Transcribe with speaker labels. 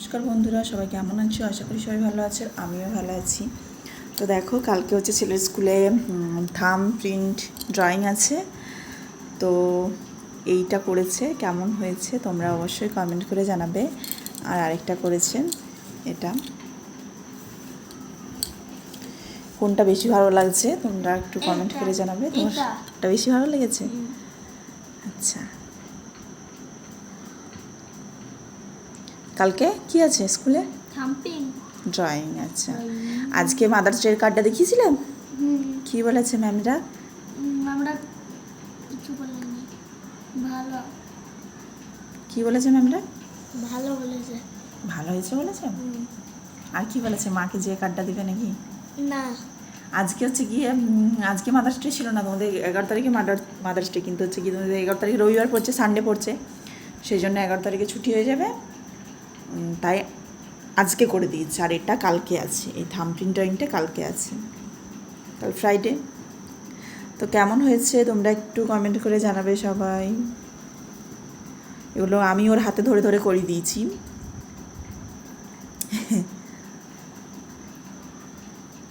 Speaker 1: নমস্কার বন্ধুরা, সবাই কেমন আছো? আশা করি সবাই ভালো আছে, আমিও ভালো আছি। তো দেখো, কালকে হচ্ছে ছেলের স্কুলে থাম প্রিন্ট ড্রয়িং আছে। তো এইটা করেছে, কেমন হয়েছে তোমরা অবশ্যই কমেন্ট করে জানাবে। আর আরেকটা করেছে, এটা কোনটা বেশি ভালো লাগছে তোমরা একটু কমেন্ট করে জানাবে। তোমারটা বেশি ভালো লেগেছে? আচ্ছা, কালকে কি আছে স্কুলে? ড্রয়িং। আচ্ছা, আজকে মাদার্স ডে কার্ডটা দেখিয়েছিলাম, কি বলেছে ম্যামরা?
Speaker 2: ম্যামরা কিছু বলেনি, ভালো।
Speaker 1: কি বলেছে ম্যামরা?
Speaker 2: ভালো বলেছে।
Speaker 1: ভালো হয়েছে বলেছে। আর কি বলেছে? মাকে যে কার্ডটা দিবে নাকি?
Speaker 2: না,
Speaker 1: আজকে হচ্ছে গিয়ে আজকে মাদার্স ডে ছিল না তোমাদের, 11 তারিখে মাদার্স ডে, কিন্তু হচ্ছে কি তোমাদের 11 তারিখে রবিবার পড়ছে, সানডে পড়ছে, সেই জন্য 11 তারিখে ছুটি হয়ে যাবে, তাই আজকে করে দিয়েছে। আর এটা কালকে আছে, এই থাম প্রিন্ট ড্রয়িংটা কালকে আছে, কাল ফ্রাইডে। তো কেমন হয়েছে তোমরা একটু কমেন্ট করে জানাবে সবাই। এগুলো আমি ওর হাতে ধরে ধরে করে দিয়েছি।